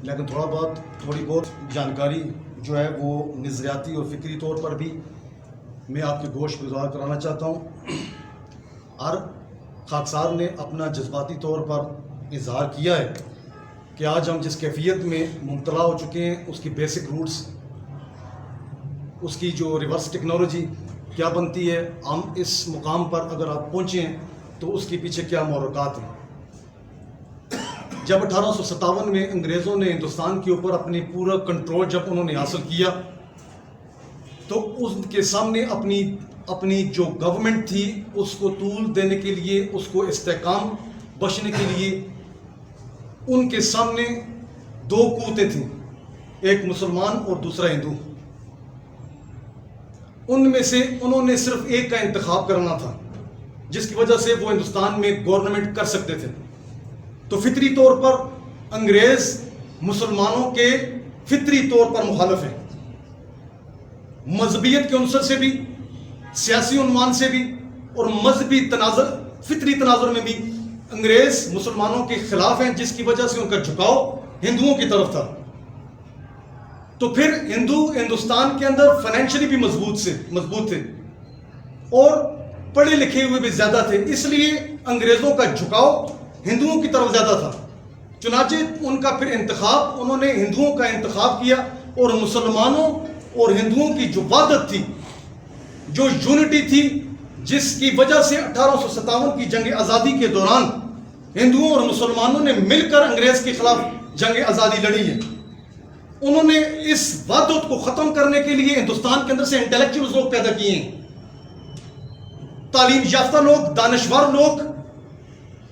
لیکن تھوڑی بہت جانکاری جو ہے وہ نظریاتی اور فکری طور پر بھی میں آپ کے گوش گزار کرانا چاہتا ہوں. ہر خاکسار نے اپنا جذباتی طور پر اظہار کیا ہے کہ آج ہم جس کیفیت میں مبتلا ہو چکے ہیں اس کی بیسک روٹس، اس کی جو ریورس ٹیکنالوجی کیا بنتی ہے، ہم اس مقام پر اگر آپ پہنچے ہیں تو اس کے پیچھے کیا محرکات ہیں. جب 1857 میں انگریزوں نے ہندوستان کے اوپر اپنی پورا کنٹرول جب انہوں نے حاصل کیا تو ان کے سامنے اپنی جو گورنمنٹ تھی اس کو طول دینے کے لیے، اس کو استحکام بخشنے کے لیے ان کے سامنے دو قوتیں تھیں، ایک مسلمان اور دوسرا ہندو. ان میں سے انہوں نے صرف ایک کا انتخاب کرنا تھا جس کی وجہ سے وہ ہندوستان میں گورنمنٹ کر سکتے تھے. تو فطری طور پر انگریز مسلمانوں کے فطری طور پر مخالف ہیں، مذہبیت کے عنصر سے بھی، سیاسی عنوان سے بھی، اور مذہبی تناظر، فطری تناظر میں بھی انگریز مسلمانوں کے خلاف ہیں، جس کی وجہ سے ان کا جھکاؤ ہندوؤں کی طرف تھا. تو پھر ہندوستان کے اندر فائنینشلی بھی مضبوط تھے اور پڑھے لکھے ہوئے بھی زیادہ تھے، اس لیے انگریزوں کا جھکاؤ ہندوؤں کی طرف زیادہ تھا. چنانچہ ان کا پھر انتخاب، انہوں نے ہندوؤں کا انتخاب کیا اور مسلمانوں اور ہندوؤں کی جو وحدت تھی، جو یونٹی تھی، جس کی وجہ سے 1857 کی جنگ آزادی کے دوران ہندوؤں اور مسلمانوں نے مل کر انگریز کے خلاف جنگ آزادی لڑی ہے. انہوں نے اس وحدت کو ختم کرنے کے لیے ہندوستان کے اندر سے انٹلیکچوئلز لوگ پیدا کیے ہیں، تعلیم یافتہ لوگ، دانشور لوگ،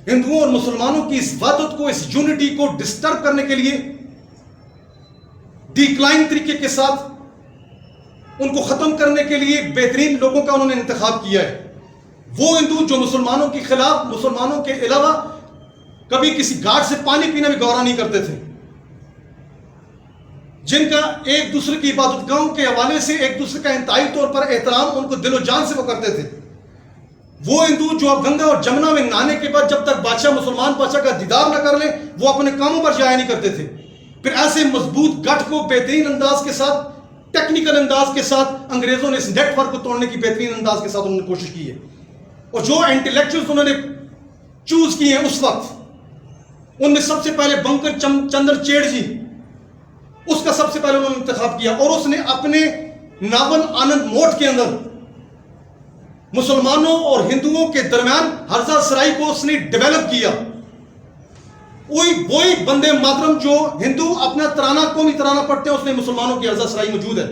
ہندوؤں اور مسلمانوں کی اس وحدت کو، اس یونٹی کو ڈسٹرب کرنے کے لیے ڈیکلائن طریقے کے ساتھ ان کو ختم کرنے کے لیے بہترین لوگوں کا انہوں نے انتخاب کیا ہے. وہ ہندو جو مسلمانوں کے خلاف، مسلمانوں کے علاوہ کبھی کسی گھاٹ سے پانی پینا بھی گوارا نہیں کرتے تھے، جن کا ایک دوسرے کی عبادت گاہوں کے حوالے سے ایک دوسرے کا انتہائی طور پر احترام ان کو دل و جان سے وہ کرتے تھے. وہ ہندو جو اب گنگا اور جمنا میں نہانے کے بعد جب تک بادشاہ، مسلمان بادشاہ کا دیدار نہ کر لیں وہ اپنے کاموں پر جایا نہیں کرتے تھے. پھر ایسے مضبوط گٹھ کو بہترین انداز کے ساتھ، ٹیکنیکل انداز کے ساتھ انگریزوں نے اس نیٹ ورک کو توڑنے کی بہترین انداز کے ساتھ انہوں نے کوشش کی ہے. اور جو انٹلیکچوئلز انہوں نے چوز کیے ہیں اس وقت، ان میں سب سے پہلے بنکر چندر چیڑ جی، اس کا سب سے پہلے انہوں نے انتخاب کیا اور اس نے اپنے ناول آنند موٹ کے اندر مسلمانوں اور ہندوؤں کے درمیان ہرزہ سرائی کو اس نے ڈیولپ کیا. وہی بندے ماترم جو ہندو اپنا ترانہ، قومی ترانہ پڑھتے ہیں، اس میں مسلمانوں کی ہرزہ سرائی موجود ہے.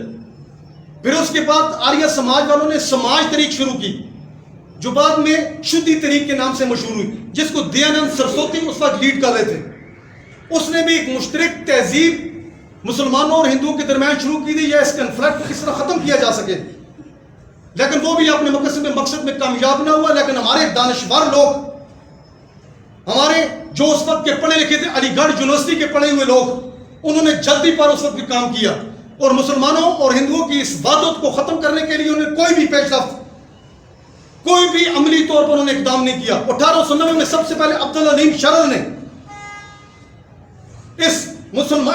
پھر اس کے بعد آریہ سماج والوں نے سماج تحریک شروع کی جو بعد میں شدھی تحریک کے نام سے مشہور ہوئی، جس کو دیانند سرسوتی اس وقت لیڈ کر رہے تھے. اس نے بھی ایک مشترک تہذیب مسلمانوں اور ہندوؤں کے درمیان شروع کی تھی، یا اس کنفلکٹ کو کس طرح ختم کیا جا سکے. لیکن وہ بھی اپنے مقصد میں کامیاب نہ ہوا. لیکن ہمارے دانشور لوگ، ہمارے جو اس وقت کے پڑھے لکھے تھے، علی گڑھ یونیورسٹی کے پڑھے ہوئے لوگ، انہوں نے جلدی پر اس وقت بھی کام کیا اور مسلمانوں اور ہندوؤں کی اس وحدت کو ختم کرنے کے لیے انہوں نے کوئی بھی پیش رفت، کوئی بھی عملی طور پر انہوں نے اقدام نہیں کیا. 1890 میں سب سے پہلے عبدالعلیم شرر نے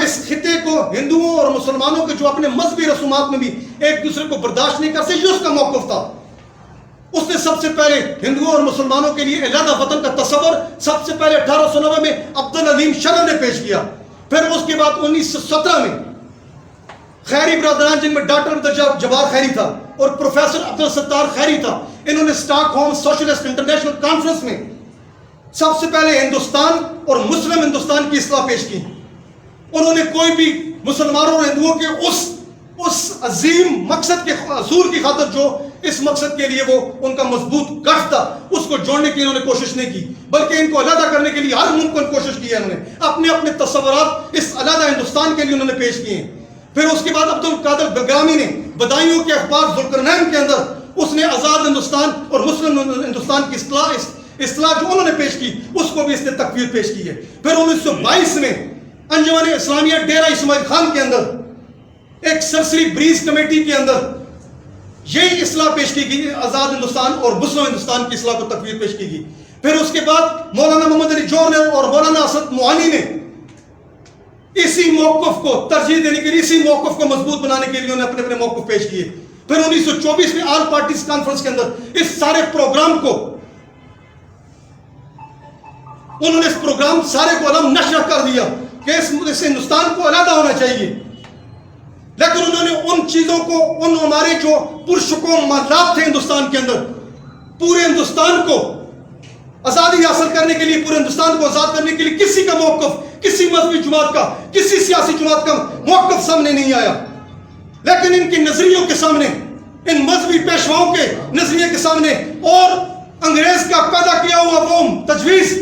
اس خطے کو، ہندوؤں اور مسلمانوں کے جو اپنے مذہبی رسومات میں بھی ایک دوسرے کو برداشت نہیں کر سکتے، یہ اس کا موقف تھا. اس نے سب سے پہلے ہندوؤں اور مسلمانوں کے لیے علیحدہ وطن کا تصور سب سے پہلے 1890 میں عبدالعلیم شرر نے پیش کیا. پھر اس کے بعد 1917 میں خیری برادران، جن میں ڈاکٹر عبد الجبار خیری تھا اور پروفیسر عبدالستار خیری تھا، انہوں نے stock home socialist international conference میں سب سے پہلے ہندوستان اور مسلم ہندوستان کی اصلاح پیش کی. انہوں نے کوئی بھی مسلمانوں اور ہندوؤں کے اس عظیم مقصد کے حصول کی خاطر، جو اس مقصد کے لیے وہ ان کا مضبوط گٹھ تھا، اس کو جوڑنے کی انہوں نے کوشش نہیں کی، بلکہ ان کو علیحدہ کرنے کے لیے ہر ممکن کوشش کی ہے. انہوں نے اپنے تصورات اس علیحدہ ہندوستان کے لیے انہوں نے پیش کیے ہیں. پھر اس کے بعد عبد القادر بگرامی نے بدایوں کے اخبار ذوالقرنین کے اندر اس نے آزاد ہندوستان اور مسلم ہندوستان کی اصطلاح جو انہوں نے پیش کی، اس کو بھی اس نے تکفیر پیش کی ہے. پھر 1922 میں انجمن اسلامیہ ڈیرہ اسماعیل خان کے اندر ایک سرسری بریز کمیٹی کے اندر یہی اصلاح پیش کی گئی، آزاد ہندوستان اور مسلم ہندوستان کی اصلاح کو تکفیر پیش کی گئی. پھر اس کے بعد مولانا محمد علی جوہر نے اور مولانا اسد موانی نے اس اسی موقف کو ترجیح دینے کے لیے, اسی موقف کو مضبوط بنانے کے لیے انہوں نے اپنے اپنے موقف پیش کیے. پھر 1924 میں آل پارٹیز کانفرنس کے اندر اس سارے پروگرام کو انہوں نے اس پروگرام سارے کو علم نشر کر دیا کہ اس ہندوستان کو علیحدہ ہونا چاہیے. لیکن انہوں نے ان چیزوں کو, ان ہمارے جو پرشکوم معاملات تھے ہندوستان کے اندر, پورے ہندوستان کو آزادی حاصل کرنے کے لیے, پورے ہندوستان کو آزاد کرنے کے لیے کسی کا موقف, کسی مذہبی جماعت کا, کسی سیاسی جماعت کا موقف سامنے نہیں آیا. لیکن ان کے نظریوں کے سامنے, ان مذہبی پیشواؤں کے نظریے کے سامنے اور انگریز کا پیدا کیا ہوا وہ تجویز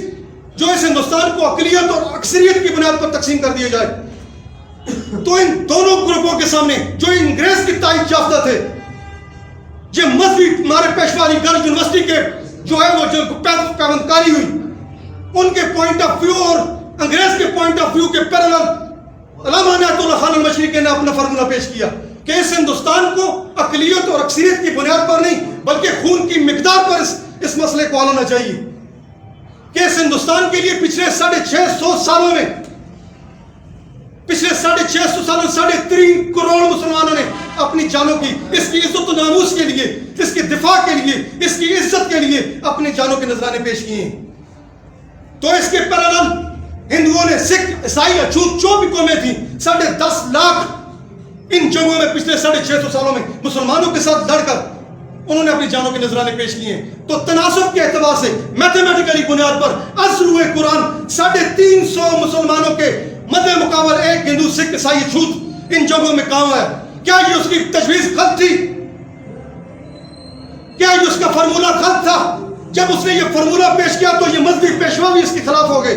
جو اس ہندوستان کو اقلیت اور اکثریت کی بنیاد پر تقسیم کر دیا جائے, تو ان دونوں گروپوں کے سامنے جو انگریز کی تائید یافتہ تھے, یہ مذہبی ہمارے پیشوا علی گڑھ یونیورسٹی کے جو ہے وہ جو پیوندکاری ہوئی, ان کے پوائنٹ آف ویو اور انگریز کے پوائنٹ آف ویو کے پیرالل علامہ عنایت اللہ خان المشرقی نے اپنا فارمولہ پیش کیا کہ اس ہندوستان کو اقلیت اور اکثریت کی بنیاد پر نہیں بلکہ خون کی مقدار پر اس مسئلے کو حل ہونا چاہیے. کہ اس ہندوستان کے لیے پچھلے 650 سالوں میں, پچھلے 650 سالوں میں 3.5 کروڑ مسلمانوں نے اپنی جانوں کی, اس کی عزت و ناموس کے لیے, اس کے دفاع کے لیے, اس کی عزت کے لیے اپنی جانوں کے نذرانے پیش کیے ہیں. تو اس کے پیرالل ہندوؤں نے, سکھ, عیسائی, اچھوت جو بھی قومیں تھیں, 10.5 لاکھ ان جنگوں میں پچھلے 650 سالوں میں مسلمانوں کے ساتھ لڑ کر انہوں نے اپنی جانوں کے نذرانے پیش کیے ہیں. تو تناسب کے اعتبار سے میتھمیٹیکلی بنیاد پر از روح قرآن 350 مسلمانوں کے مد مقابل ایک ہندو, سکھ, عیسائی, چھوت ان جگہوں میں کام آیا. کیا یہ اس کی تجویز غلط تھی؟ کیا یہ اس کا فارمولہ غلط تھا؟ جب اس نے یہ فارمولہ پیش کیا تو یہ مذہبی پیشوا بھی اس کے خلاف ہو گئے.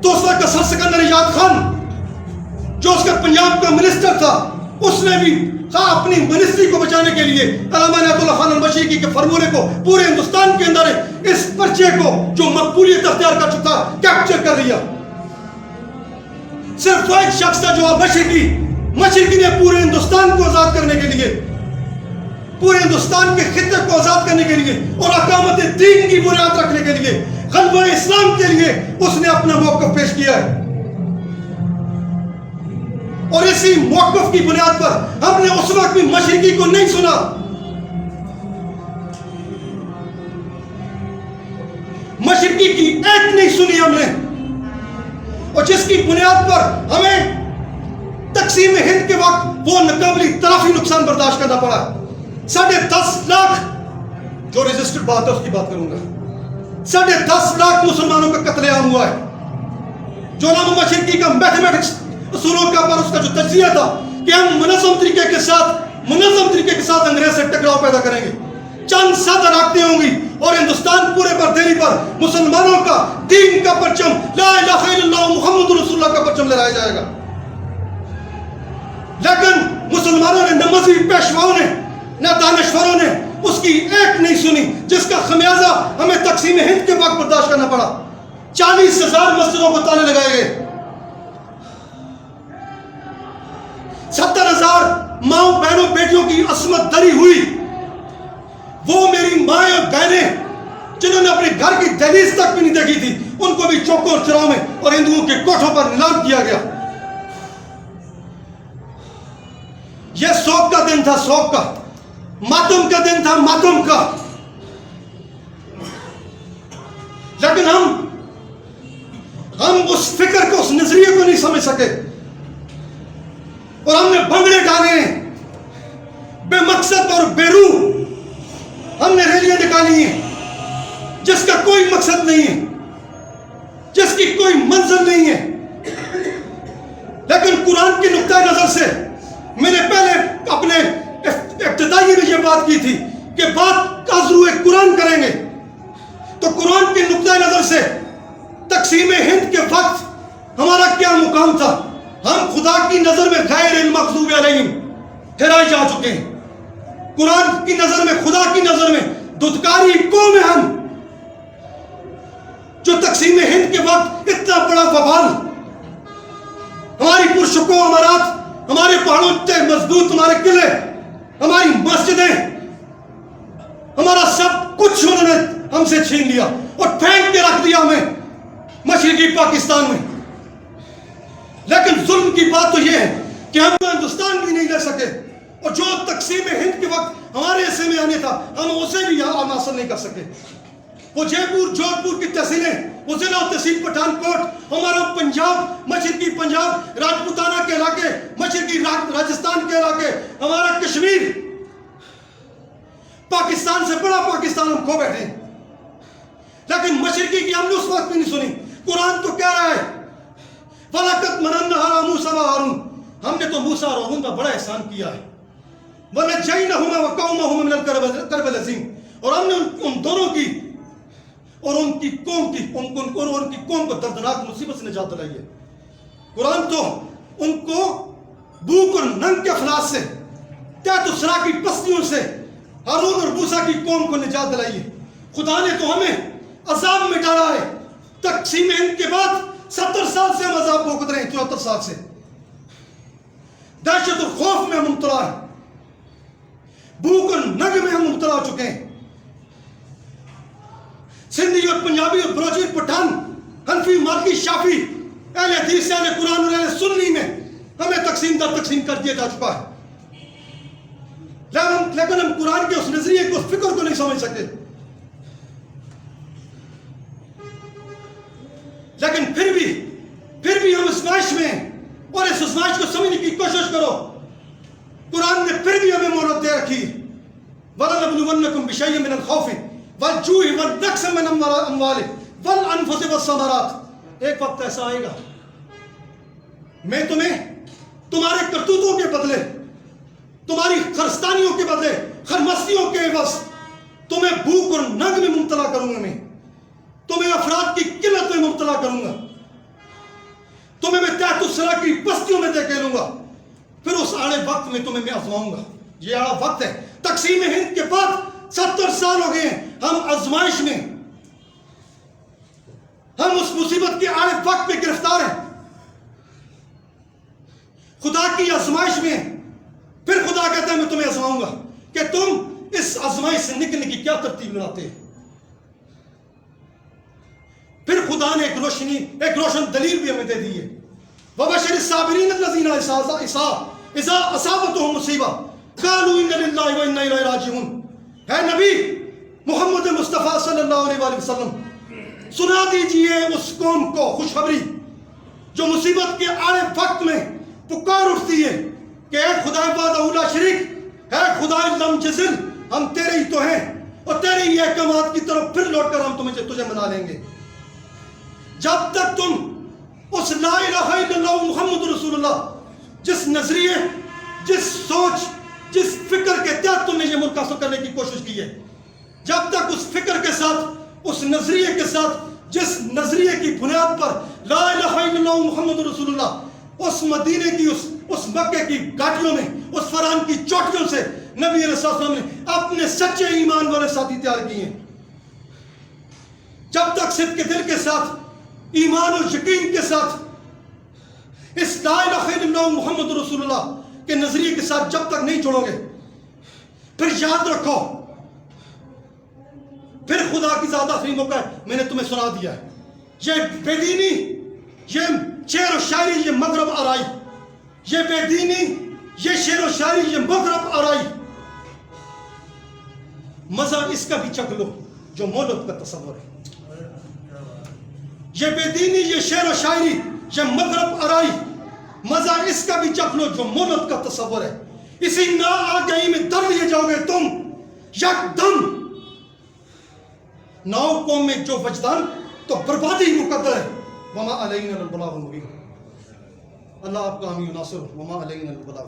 تو اس وقت سر سکندر ایجاد خان جو اس کا پنجاب کا منسٹر تھا, اس نے بھی اپنی منسٹری کو بچانے کے لیے علامہ عنایت اللہ خان المشرقی کے فارمولے کو پورے ہندوستان کے اندر اس پرچے کو جو مقبولیت اختیار کر چکا کیپچر کر لیا. صرف ایک شخص تھا جو مشرقی نے پورے ہندوستان کو آزاد کرنے کے لیے, پورے ہندوستان کے خطے کو آزاد کرنے کے لیے اور اقامت دین کی بنیاد رکھنے کے لیے, غلبہ اسلام کے لیے اس نے اپنا موقف پیش کیا ہے. اور اسی موقف کی بنیاد پر ہم نے اس وقت بھی مشرقی کو نہیں سنا. مشرقی کی ایک نہیں سنی ہم نے, اور جس کی بنیاد پر ہمیں تقسیم ہند کے وقت وہ ناقابل تلافی نقصان برداشت کرنا پڑا. 10.5 لاکھ جو رجسٹرڈ بات ہے اس کی بات کروں گا. 10.5 لاکھ مسلمانوں کا قتل عام ہوا ہے. جو علامہ مشرقی کا میتھمیٹکس اصولوں کا پر اس کا جو تجزیہ تھا کہ ہم منظم طریقے کے ساتھ انگریز سے ٹکراؤ پیدا کریں گے, چند سادہ رابطے ہوں گی اور ہندوستان پورے پر دہلی پر مسلمانوں کا دین کا پرچم لا الہ الا اللہ محمد رسول اللہ کا پرچم لہرایا جائے گا. لیکن مسلمانوں نے, نہ مذہبی پیشواؤں نے, نہ دانشوروں نے اس کی ایک نہیں سنی, جس کا خمیازہ ہمیں تقسیم ہند کے وقت برداشت کرنا پڑا. 40,000 مسجدوں کو تالے لگائے گئے, 70,000 ماؤں بہنوں بیٹیوں کی عصمت دری ہوئی. وہ میری مائیں اور بہنیں جنہوں نے اپنے گھر کی دہلیز تک بھی نہیں دیکھی تھی, ان کو بھی چوکوں اور چراؤں میں اور ہندوؤں کے کوٹھوں پر نیلام کیا گیا. یہ سوگ کا دن تھا, سوگ کا, ماتم کا دن تھا, ماتم کا. لیکن ہم اس فکر کو, اس نظریے کو نہیں سمجھ سکے اور ہم نے بھنگڑے ڈالے ہیں بے مقصد اور بے روح. ہم نے ریلیاں نکالی ہیں جس کا کوئی مقصد نہیں ہے, جس کی کوئی منزل نہیں ہے. لیکن قرآن کی نقطۂ نظر سے میں نے پہلے اپنے ابتدائی میں یہ بات کی تھی کہ بات روح قرآن کریں گے تو قرآن کی نقطۂ نظر سے تقسیم ہند کے وقت ہمارا کیا مقام تھا. ہم خدا کی نظر میں غیر المغضوب علیہم ٹھہرائے جا چکے ہیں. قرآن کی نظر میں, خدا کی نظر میں دھتکاری قوم ہے ہم, جو تقسیم ہند کے وقت اتنا بڑا وبال, ہماری پرشکو امارات, ہمارے پہاڑوں اتنے مضبوط, ہمارے قلعے, ہماری مسجدیں, ہمارا سب کچھ انہوں نے ہم سے چھین لیا اور پھینک کے رکھ دیا ہمیں مشرقی پاکستان میں. لیکن ظلم کی بات تو یہ ہے کہ ہم تو ہندوستان بھی نہیں لے سکے، اور جو تقسیم ہند کے وقت ہمارے حصے میں آنے تھا ہم اسے بھی یہاں حاصل نہیں کر سکے۔ وہ جے پور جودھ پور کی تحصیلیں، وہ ضلع و تحصیل پٹھان کوٹ، ہمارا پنجاب، مشرقی پنجاب، راجپوتانہ کے علاقے، مشرقی راجستھان کے علاقے، ہمارا کشمیر، پاکستان سے بڑا پاکستان ہم کھو بیٹھے ہیں۔ لیکن مشرقی کی ہم نے اس وقت بھی نہیں سنی۔ قرآن تو کہہ رہا ہے وَلَقَدْ مَنَنَّا عَلَىٰ مُوسَىٰ وَهَارُونَ، ہم نے تو موسیٰ اور ہارون پر بڑا احسان کیا ہے۔ وَنَجَّيْنَاهُمَا وَقَوْمَهُمَا مِنَ الْكَرْبِ الْعَظِيمِ، اور ہم نے ان دونوں کی اور ان کی قوم کو دردناک مصیبت سے نجات دلائی ہے۔ قرآن تو ان کو بھوک اور ننگ کے افلاس سے، تحت و سرا کی پستیوں سے ہارون اور موسیٰ کی قوم کو نجات دلائی ہے۔ خدا نے تو ہمیں عذاب میں ڈالا ہے۔ تقسیم ہند کے بعد 70 سال سے ہم عذاب بھوگت رہے ہیں، 74 سال سے دہشت اور خوف میں ہم مبتلا ہیں، بھوک اور ننگ میں ہم مبتلا ہو چکے ہیں۔ سندھی اور پنجابی اور بلوچی اور پٹھان، حنفی، مالکی، شافی، اہل حدیث، اہل قرآن اور اہل سنی میں ہمیں تقسیم در تقسیم کر دیا جا چکا ہے۔ لیکن ہم قرآن کے اس نظریے کو، اس فکر کو نہیں سمجھ سکتے۔ لیکن پھر بھی ہم ازمائش میں ہیں، اور اس ازمائش کو سمجھنے کی کوشش کرو۔ قرآن نے پھر بھی ہمیں مہلت دے رکھی۔ وَلَنَبْلُوَنَّكُمْ بِشَيْءٍ مِّنَ الْخَوْفِ وَالْجُوعِ وَالنَّقْصٍ مِّنْ الْأَمْوَالِ وَالْأَنفُسِ وَالثَّمَرَاتِ، ایک وقت ایسا آئے گا میں تمہیں تمہارے کرتوتوں کے بدلے، تمہاری خرستانیوں کے بدلے، خرمستیوں کے عوض تمہیں بھوک اور ننگ میں مبتلا کروں گا، میں تمہیں افراد کی قلت میں مبتلا کروں گا، تمہیں میں تحت الثرا کی بستیوں میں دھکیلوں گا، پھر اس آڑے وقت میں تمہیں میں آزماؤں گا۔ یہ آڑا وقت ہے۔ تقسیم ہند کے بعد 70 سال ہو گئے ہیں، ہم آزمائش میں، ہم اس مصیبت کے آڑے وقت میں گرفتار ہیں، خدا کی آزمائش میں۔ پھر خدا کہتا ہے میں تمہیں آزماؤں گا کہ تم اس آزمائش سے نکلنے کی کیا ترتیب بناتے ہیں۔ پھر خدا نے ایک روشن دلیل بھی ہمیں دے دی ہے۔ وَبَشِّرِ الصَّابِرِينَ الَّذِينَ إِذَا أَصَابَتْهُمْ مُصِیبَةٌ قَالُوا إِنَّ لِلَّهِ وَإِنَّا إِلَیْهِ رَاجِعُونَ، اے نبی محمد مصطفیٰ صلی اللہ علیہ وسلم، سنا دیجئے اس قوم کو خوشخبری جو مصیبت کے آڑے وقت میں پکار اٹھتی ہے کہ اے خدا وحدہ لا شریک، اے خدا لم جزل، ہم تیرے ہی تو ہیں، اور تیرے ہی احکامات کی طرف پھر لوٹ کر ہم تجھے منا لیں گے۔ جب تک تم اس لا الہ الا اللہ محمد رسول اللہ، جس نظریے، جس سوچ، جس فکر کے تحت تم نے یہ ملک حاصل کرنے کی کوشش کی ہے، جب تک اس فکر کے ساتھ، اس نظریے کے ساتھ، جس نظریے کی بنیاد پر لا الہ الا اللہ محمد رسول اللہ، اس مدینے کی، اس مکے کی گھاٹیوں میں، اس فران کی چوٹیوں سے نبی علیہ السلام نے اپنے سچے ایمان والے ساتھی تیار کیے ہیں، جب تک صدق کے دل کے ساتھ، ایمان اور یقین کے ساتھ اس لا الہ الا اللہ محمد رسول اللہ کے نظریے کے ساتھ جب تک نہیں جڑو گے، پھر یاد رکھو، پھر خدا کی زیادہ آخری موقع ہے۔ میں نے تمہیں سنا دیا ہے، یہ بے دینی، یہ شعر و شاعری، یہ مغرب آرائی، یہ بے دینی، یہ شعر و شاعری، یہ مغرب آرائی، مزہ اس کا بھی چکھ لو جو مولد کا تصور ہے۔ یہ بے دینی، یہ شعر و شاعری، یہ مغرب آرائی، مزہ اس کا بھی چکھ لو جو مولد کا تصور ہے۔ اسی نا آگہی میں در لیے جاؤ گے تم یک دم، نو قوم میں جو وجدان، تو بربادی مقدر ہے۔ وما علینا البلاغ المبین۔ اللہ آپ کا حامی و ناصر، وما علینا البلاغ